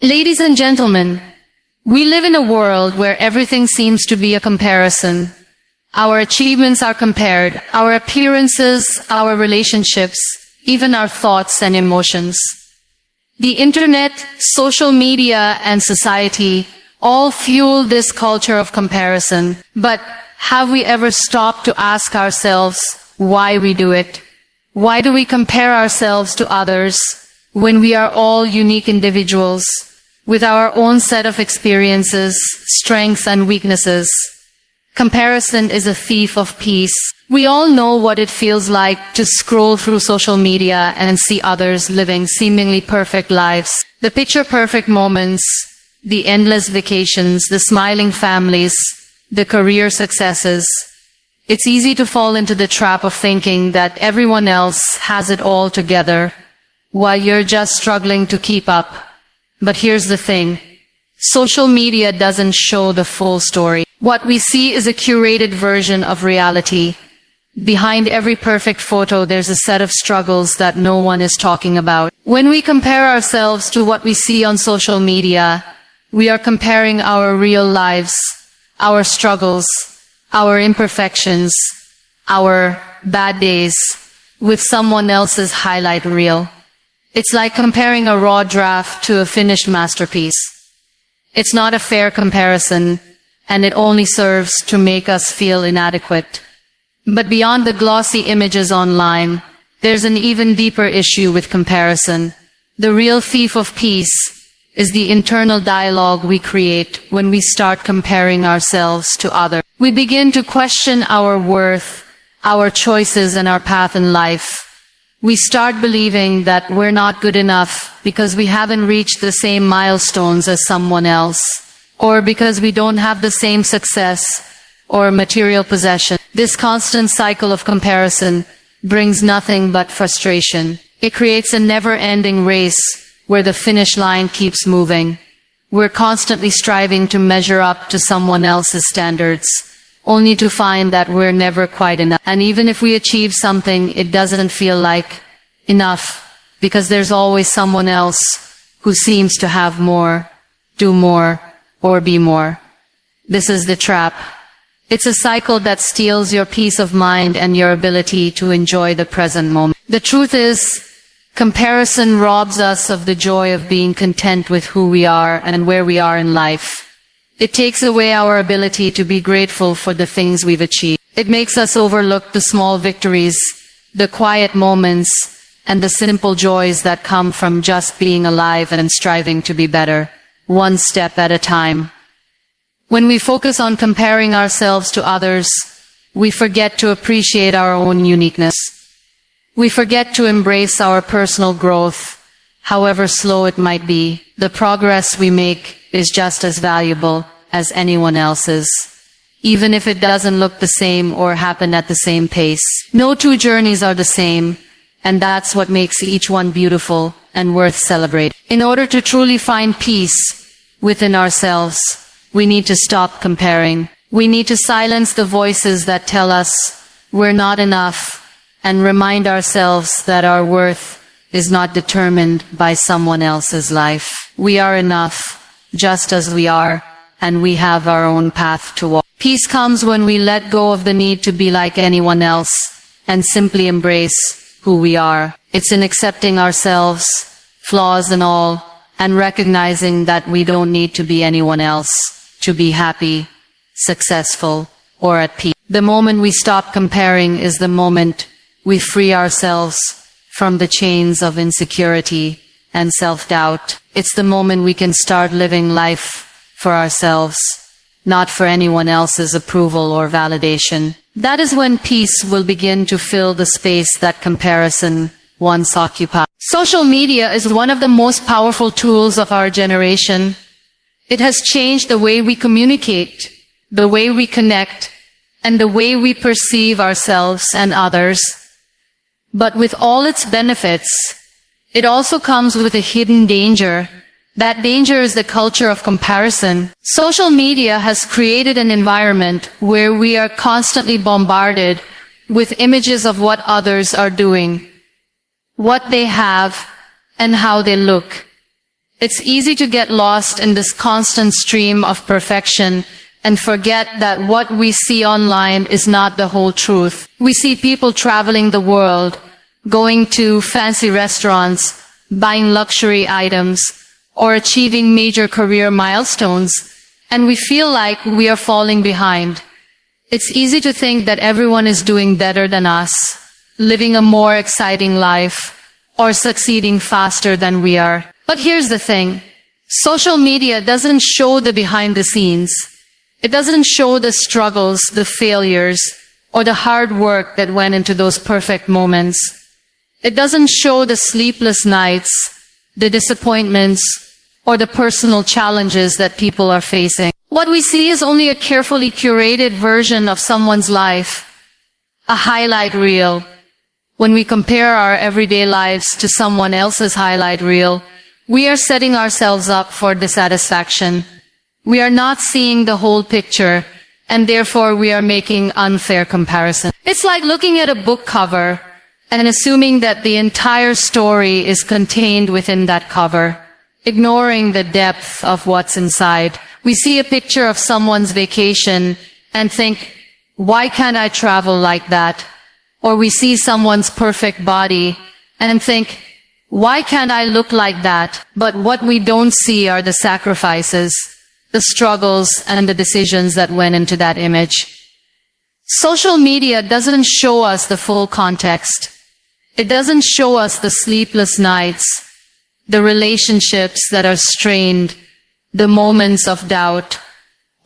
Ladies and gentlemen, we live in a world where everything seems to be a comparison. Our achievements are compared, our appearances, our relationships, even our thoughts and emotions. The internet, social media, and society all fuel this culture of comparison. But have we ever stopped to ask ourselves why we do it? Why do we compare ourselves to others when we are all unique individuals with our own set of experiences, strengths, and weaknesses? Comparison is a thief of peace. We all know what it feels like to scroll through social media and see others living seemingly perfect lives. The picture-perfect moments, the endless vacations, the smiling families, the career successes. It's easy to fall into the trap of thinking that everyone else has it all together, while you're just struggling to keep up. But here's the thing. Social media doesn't show the full story. What we see is a curated version of reality. Behind every perfect photo, there's a set of struggles that no one is talking about. When we compare ourselves to what we see on social media, we are comparing our real lives, our struggles, our imperfections, our bad days, with someone else's highlight reel. It's like comparing a raw draft to a finished masterpiece. It's not a fair comparison, and it only serves to make us feel inadequate. But beyond the glossy images online, there's an even deeper issue with comparison. The real thief of peace is the internal dialogue we create when we start comparing ourselves to others. We begin to question our worth, our choices, and our path in life. We start believing that we're not good enough because we haven't reached the same milestones as someone else, or because we don't have the same success or material possession. This constant cycle of comparison brings nothing but frustration. It creates a never-ending race where the finish line keeps moving. We're constantly striving to measure up to someone else's standards, only to find that we're never quite enough. And even if we achieve something, it doesn't feel like enough, because there's always someone else who seems to have more, do more, or be more. This is the trap. It's a cycle that steals your peace of mind and your ability to enjoy the present moment. The truth is, comparison robs us of the joy of being content with who we are and where we are in life. It takes away our ability to be grateful for the things we've achieved. It makes us overlook the small victories, the quiet moments, and the simple joys that come from just being alive and striving to be better, one step at a time. When we focus on comparing ourselves to others, we forget to appreciate our own uniqueness. We forget to embrace our personal growth, however slow it might be. The progress we make is just as valuable as anyone else's, even if it doesn't look the same or happen at the same pace. No two journeys are the same, and that's what makes each one beautiful and worth celebrating. In order to truly find peace within ourselves, we need to stop comparing. We need to silence the voices that tell us we're not enough, and remind ourselves that our worth is not determined by someone else's life. We are enough, just as we are, and we have our own path to walk. Peace comes when we let go of the need to be like anyone else, and simply embrace who we are. It's in accepting ourselves, flaws and all, and recognizing that we don't need to be anyone else to be happy, successful, or at peace. The moment we stop comparing is the moment we free ourselves from the chains of insecurity and self-doubt. It's the moment we can start living life for ourselves, not for anyone else's approval or validation. That is when peace will begin to fill the space that comparison once occupied. Social media is one of the most powerful tools of our generation. It has changed the way we communicate, the way we connect, and the way we perceive ourselves and others. But with all its benefits, it also comes with a hidden danger. That danger is the culture of comparison. Social media has created an environment where we are constantly bombarded with images of what others are doing, what they have, and how they look. It's easy to get lost in this constant stream of perfection and forget that what we see online is not the whole truth. We see people traveling the world, going to fancy restaurants, buying luxury items, or achieving major career milestones, and we feel like we are falling behind. It's easy to think that everyone is doing better than us, living a more exciting life, or succeeding faster than we are. But here's the thing. Social media doesn't show the behind the scenes. It doesn't show the struggles, the failures, or the hard work that went into those perfect moments. It doesn't show the sleepless nights, the disappointments, or the personal challenges that people are facing. What we see is only a carefully curated version of someone's life, a highlight reel. When we compare our everyday lives to someone else's highlight reel, we are setting ourselves up for dissatisfaction. We are not seeing the whole picture, and therefore we are making unfair comparisons. It's like looking at a book cover and assuming that the entire story is contained within that cover, ignoring the depth of what's inside. We see a picture of someone's vacation and think, why can't I travel like that? Or we see someone's perfect body and think, why can't I look like that? But what we don't see are the sacrifices, the struggles, and the decisions that went into that image. Social media doesn't show us the full context. It doesn't show us the sleepless nights, the relationships that are strained, the moments of doubt,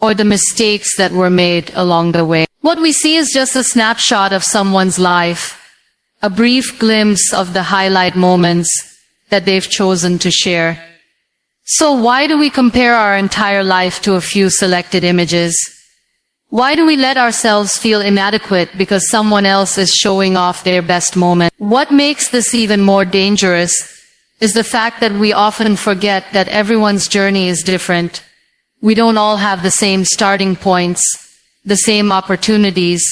or the mistakes that were made along the way. What we see is just a snapshot of someone's life, a brief glimpse of the highlight moments that they've chosen to share. So why do we compare our entire life to a few selected images? Why do we let ourselves feel inadequate because someone else is showing off their best moment? What makes this even more dangerous is the fact that we often forget that everyone's journey is different. We don't all have the same starting points, the same opportunities,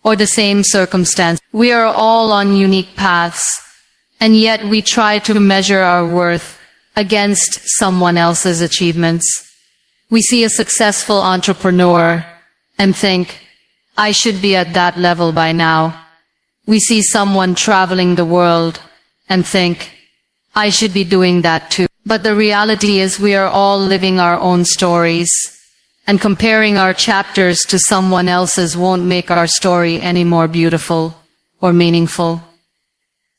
or the same circumstance. We are all on unique paths, and yet we try to measure our worth against someone else's achievements. We see a successful entrepreneur and think, I should be at that level by now. We see someone traveling the world and think, I should be doing that too. But the reality is we are all living our own stories, and comparing our chapters to someone else's won't make our story any more beautiful or meaningful.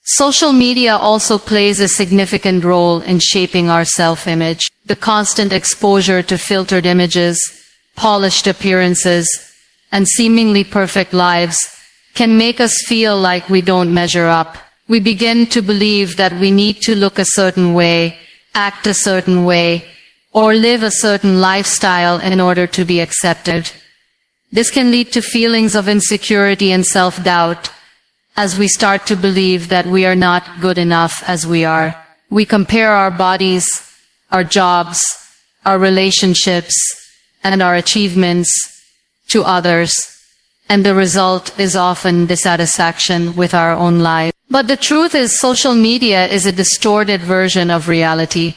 Social media also plays a significant role in shaping our self-image. The constant exposure to filtered images, polished appearances, and seemingly perfect lives can make us feel like we don't measure up. We begin to believe that we need to look a certain way, act a certain way, or live a certain lifestyle in order to be accepted. This can lead to feelings of insecurity and self-doubt as we start to believe that we are not good enough as we are. We compare our bodies, our jobs, our relationships, and our achievements to others, and the result is often dissatisfaction with our own lives. But the truth is, social media is a distorted version of reality.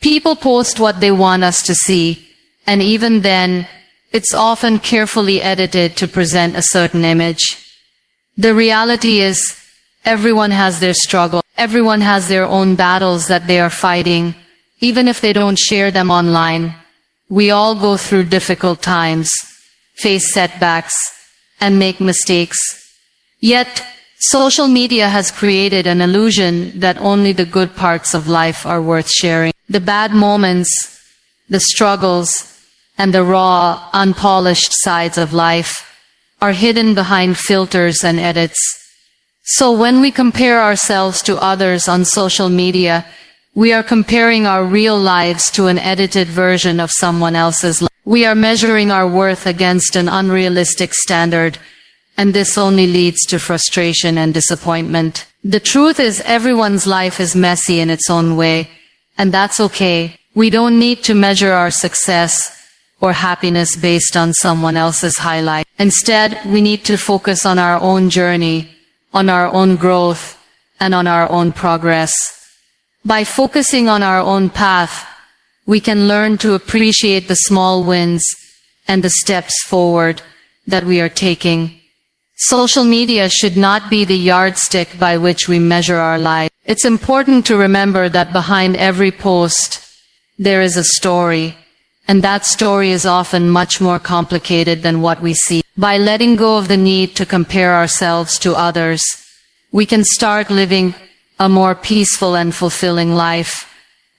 People post what they want us to see, and even then, it's often carefully edited to present a certain image. The reality is, everyone has their struggle. Everyone has their own battles that they are fighting, even if they don't share them online. We all go through difficult times, face setbacks, and make mistakes. Yet, social media has created an illusion that only the good parts of life are worth sharing. The bad moments, the struggles, and the raw, unpolished sides of life are hidden behind filters and edits. So when we compare ourselves to others on social media, we are comparing our real lives to an edited version of someone else's life. We are measuring our worth against an unrealistic standard, and this only leads to frustration and disappointment. The truth is, everyone's life is messy in its own way, and that's okay. We don't need to measure our success or happiness based on someone else's highlight. Instead, we need to focus on our own journey, on our own growth, and on our own progress. By focusing on our own path, we can learn to appreciate the small wins and the steps forward that we are taking. Social media should not be the yardstick by which we measure our lives. It's important to remember that behind every post, there is a story, and that story is often much more complicated than what we see. By letting go of the need to compare ourselves to others, we can start living a more peaceful and fulfilling life,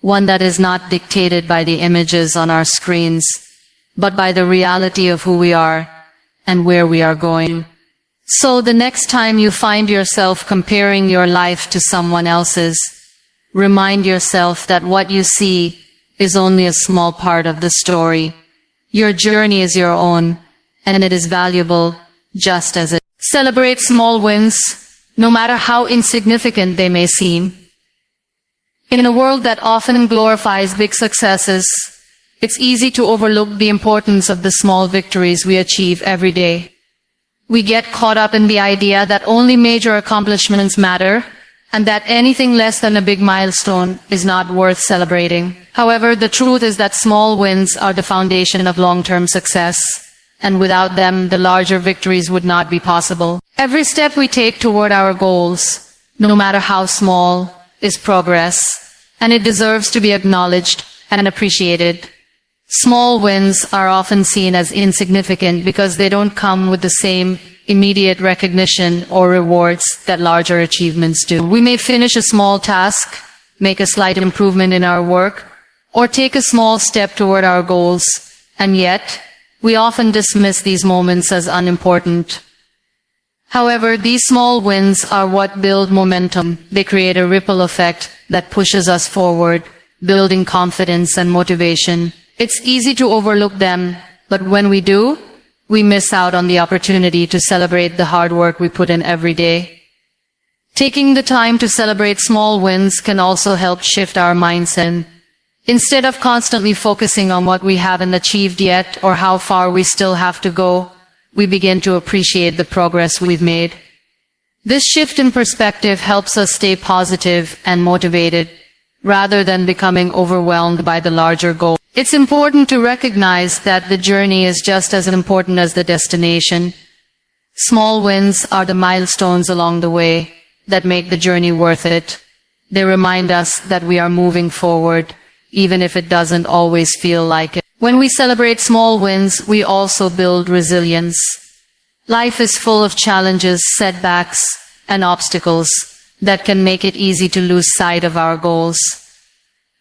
one that is not dictated by the images on our screens, but by the reality of who we are and where we are going. So the next time you find yourself comparing your life to someone else's, remind yourself that what you see is only a small part of the story. Your journey is your own, and it is valuable just as it. Celebrate small wins, no matter how insignificant they may seem. In a world that often glorifies big successes, it's easy to overlook the importance of the small victories we achieve every day. We get caught up in the idea that only major accomplishments matter, and that anything less than a big milestone is not worth celebrating. However, the truth is that small wins are the foundation of long-term success, and without them, the larger victories would not be possible. Every step we take toward our goals, no matter how small, is progress, and it deserves to be acknowledged and appreciated. Small wins are often seen as insignificant because they don't come with the same immediate recognition or rewards that larger achievements do. We may finish a small task, make a slight improvement in our work, or take a small step toward our goals, and yet, we often dismiss these moments as unimportant. However, these small wins are what build momentum. They create a ripple effect that pushes us forward, building confidence and motivation. It's easy to overlook them, but when we do, we miss out on the opportunity to celebrate the hard work we put in every day. Taking the time to celebrate small wins can also help shift our mindset. Instead of constantly focusing on what we haven't achieved yet or how far we still have to go, we begin to appreciate the progress we've made. This shift in perspective helps us stay positive and motivated, rather than becoming overwhelmed by the larger goal. It's important to recognize that the journey is just as important as the destination. Small wins are the milestones along the way that make the journey worth it. They remind us that we are moving forward, even if it doesn't always feel like it. When we celebrate small wins, we also build resilience. Life is full of challenges, setbacks, and obstacles that can make it easy to lose sight of our goals.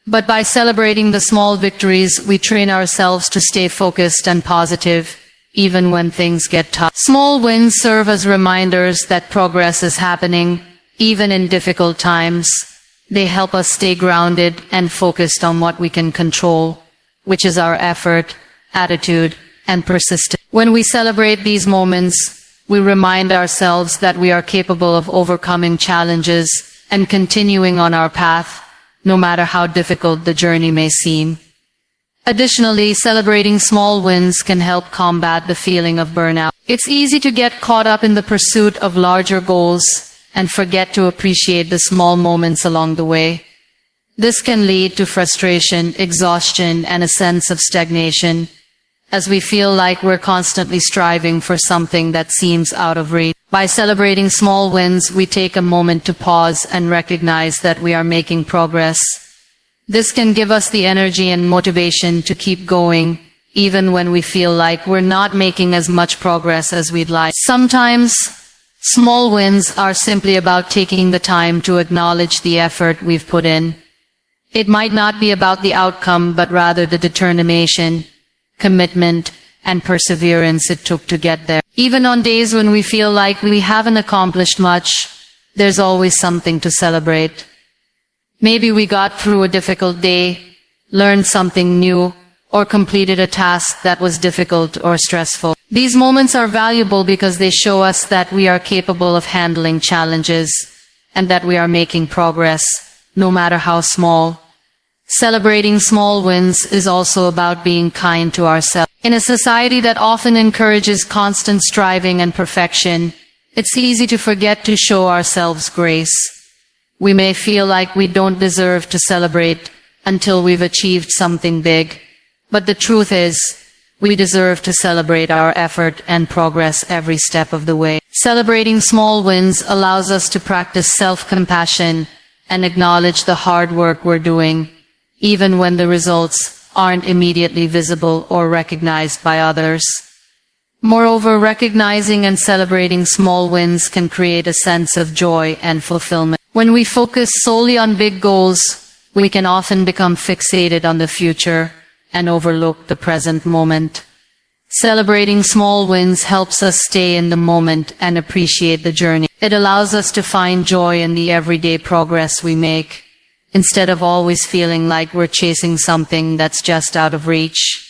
But by celebrating the small victories, we train ourselves to stay focused and positive, even when things get tough. Small wins serve as reminders that progress is happening, even in difficult times. They help us stay grounded and focused on what we can control, which is our effort, attitude, and persistence. When we celebrate these moments, we remind ourselves that we are capable of overcoming challenges and continuing on our path, no matter how difficult the journey may seem. Additionally, celebrating small wins can help combat the feeling of burnout. It's easy to get caught up in the pursuit of larger goals and forget to appreciate the small moments along the way. This can lead to frustration, exhaustion, and a sense of stagnation, as we feel like we're constantly striving for something that seems out of reach. By celebrating small wins, we take a moment to pause and recognize that we are making progress. This can give us the energy and motivation to keep going, even when we feel like we're not making as much progress as we'd like. Sometimes, small wins are simply about taking the time to acknowledge the effort we've put in. It might not be about the outcome, but rather the determination, commitment, and perseverance it took to get there. Even on days when we feel like we haven't accomplished much, there's always something to celebrate. Maybe we got through a difficult day, learned something new, or completed a task that was difficult or stressful. These moments are valuable because they show us that we are capable of handling challenges and that we are making progress, no matter how small. Celebrating small wins is also about being kind to ourselves. In a society that often encourages constant striving and perfection, it's easy to forget to show ourselves grace. We may feel like we don't deserve to celebrate until we've achieved something big. But the truth is, we deserve to celebrate our effort and progress every step of the way. Celebrating small wins allows us to practice self-compassion and acknowledge the hard work we're doing, even when the results aren't immediately visible or recognized by others. Moreover, recognizing and celebrating small wins can create a sense of joy and fulfillment. When we focus solely on big goals, we can often become fixated on the future and overlook the present moment. Celebrating small wins helps us stay in the moment and appreciate the journey. It allows us to find joy in the everyday progress we make, instead of always feeling like we're chasing something that's just out of reach.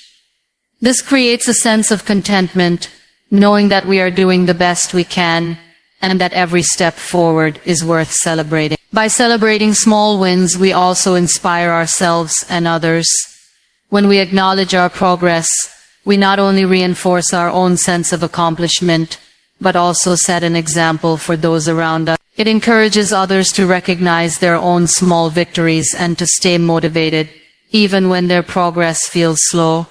This creates a sense of contentment, knowing that we are doing the best we can and that every step forward is worth celebrating. By celebrating small wins, we also inspire ourselves and others. When we acknowledge our progress, we not only reinforce our own sense of accomplishment, but also set an example for those around us. It encourages others to recognize their own small victories and to stay motivated, even when their progress feels slow.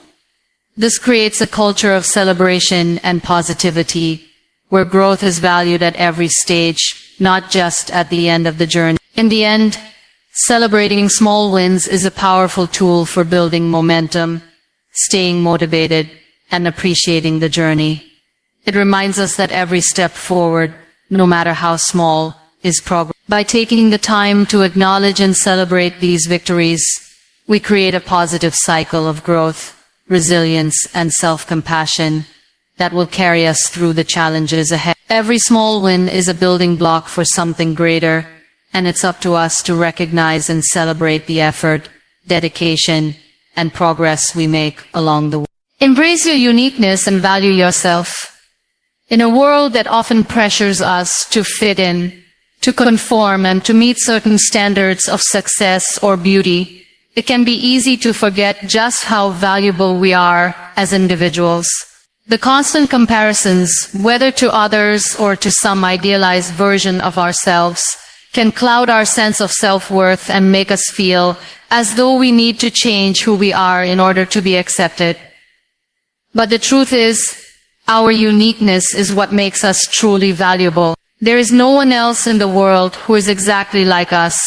This creates a culture of celebration and positivity, where growth is valued at every stage, not just at the end of the journey. In the end, celebrating small wins is a powerful tool for building momentum, staying motivated, and appreciating the journey. It reminds us that every step forward, no matter how small, is progress. By taking the time to acknowledge and celebrate these victories, we create a positive cycle of growth, resilience, and self-compassion that will carry us through the challenges ahead. Every small win is a building block for something greater, and it's up to us to recognize and celebrate the effort, dedication, and progress we make along the way. Embrace your uniqueness and value yourself. In a world that often pressures us to fit in, to conform, and to meet certain standards of success or beauty, it can be easy to forget just how valuable we are as individuals. The constant comparisons, whether to others or to some idealized version of ourselves, can cloud our sense of self-worth and make us feel as though we need to change who we are in order to be accepted. But the truth is, our uniqueness is what makes us truly valuable. There is no one else in the world who is exactly like us,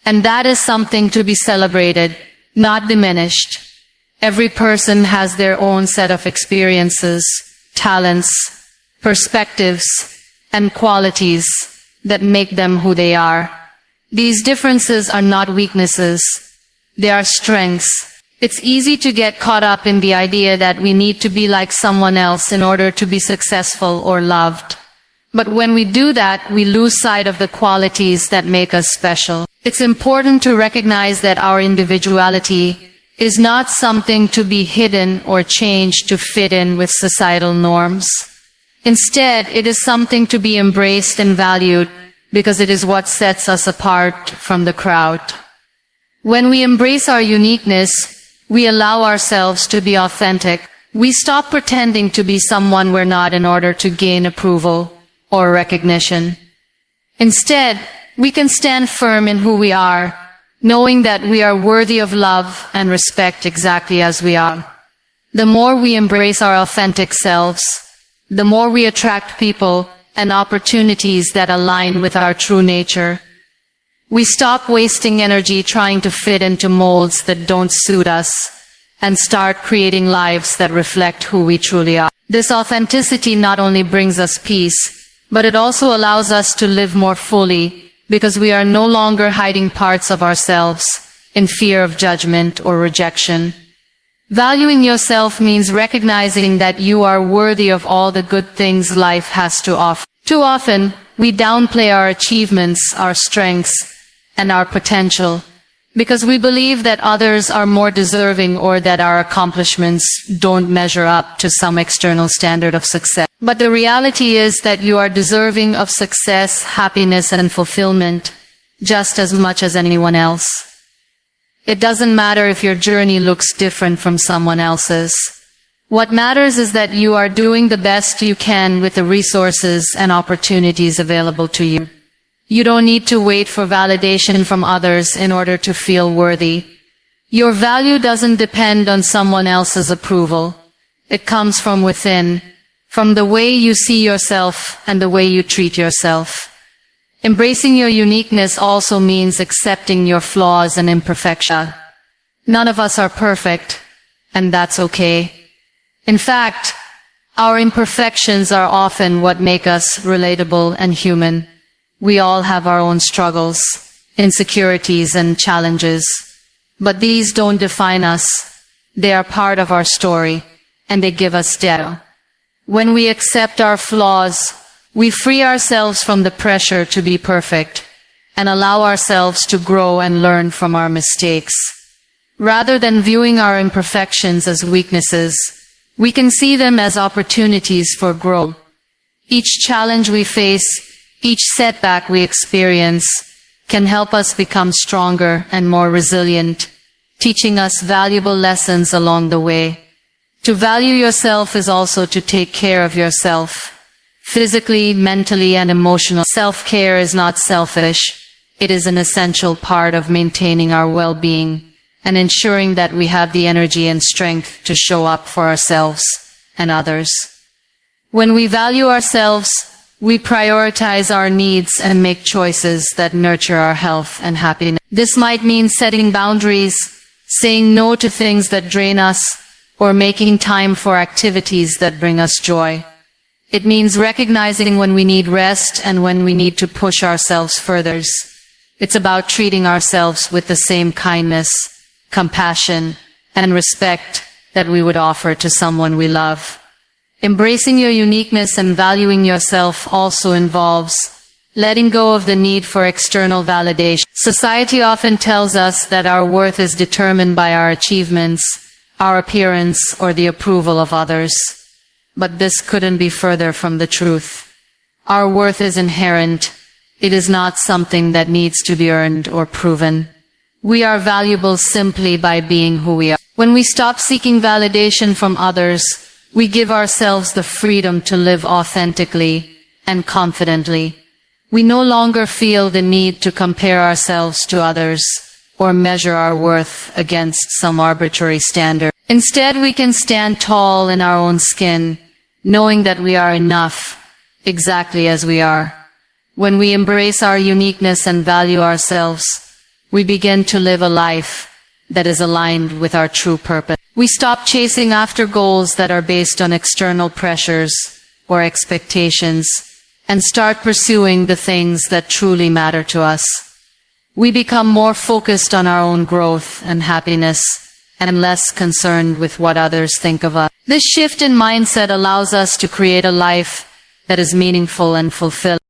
and that is something to be celebrated, not diminished. Every person has their own set of experiences, talents, perspectives, and qualities that make them who they are. These differences are not weaknesses, they are strengths. It's easy to get caught up in the idea that we need to be like someone else in order to be successful or loved. But when we do that, we lose sight of the qualities that make us special. It's important to recognize that our individuality is not something to be hidden or changed to fit in with societal norms. Instead, it is something to be embraced and valued because it is what sets us apart from the crowd. When we embrace our uniqueness, we allow ourselves to be authentic. We stop pretending to be someone we're not in order to gain approval or recognition. Instead, we can stand firm in who we are, knowing that we are worthy of love and respect exactly as we are. The more we embrace our authentic selves, the more we attract people and opportunities that align with our true nature. We stop wasting energy trying to fit into molds that don't suit us and start creating lives that reflect who we truly are. This authenticity not only brings us peace, but it also allows us to live more fully because we are no longer hiding parts of ourselves in fear of judgment or rejection. Valuing yourself means recognizing that you are worthy of all the good things life has to offer. Too often, we downplay our achievements, our strengths, and our potential because we believe that others are more deserving or that our accomplishments don't measure up to some external standard of success. But the reality is that you are deserving of success, happiness, and fulfillment just as much as anyone else. It doesn't matter if your journey looks different from someone else's. What matters is that you are doing the best you can with the resources and opportunities available to you. You don't need to wait for validation from others in order to feel worthy. Your value doesn't depend on someone else's approval. It comes from within, from the way you see yourself and the way you treat yourself. Embracing your uniqueness also means accepting your flaws and imperfections. None of us are perfect, and that's okay. In fact, our imperfections are often what make us relatable and human. We all have our own struggles, insecurities, and challenges. But these don't define us. They are part of our story, and they give us depth. When we accept our flaws, we free ourselves from the pressure to be perfect and allow ourselves to grow and learn from our mistakes. Rather than viewing our imperfections as weaknesses, we can see them as opportunities for growth. Each challenge we face, each setback we experience, can help us become stronger and more resilient, teaching us valuable lessons along the way. To value yourself is also to take care of yourself. Physically, mentally, and emotionally. Self-care is not selfish. It is an essential part of maintaining our well-being and ensuring that we have the energy and strength to show up for ourselves and others. When we value ourselves, we prioritize our needs and make choices that nurture our health and happiness. This might mean setting boundaries, saying no to things that drain us, or making time for activities that bring us joy. It means recognizing when we need rest and when we need to push ourselves further. It's about treating ourselves with the same kindness, compassion, and respect that we would offer to someone we love. Embracing your uniqueness and valuing yourself also involves letting go of the need for external validation. Society often tells us that our worth is determined by our achievements, our appearance, or the approval of others. But this couldn't be further from the truth. Our worth is inherent. It is not something that needs to be earned or proven. We are valuable simply by being who we are. When we stop seeking validation from others, we give ourselves the freedom to live authentically and confidently. We no longer feel the need to compare ourselves to others or measure our worth against some arbitrary standard. Instead, we can stand tall in our own skin, knowing that we are enough, exactly as we are. When we embrace our uniqueness and value ourselves, we begin to live a life that is aligned with our true purpose. We stop chasing after goals that are based on external pressures or expectations and start pursuing the things that truly matter to us. We become more focused on our own growth and happiness and less concerned with what others think of us. This shift in mindset allows us to create a life that is meaningful and fulfilling.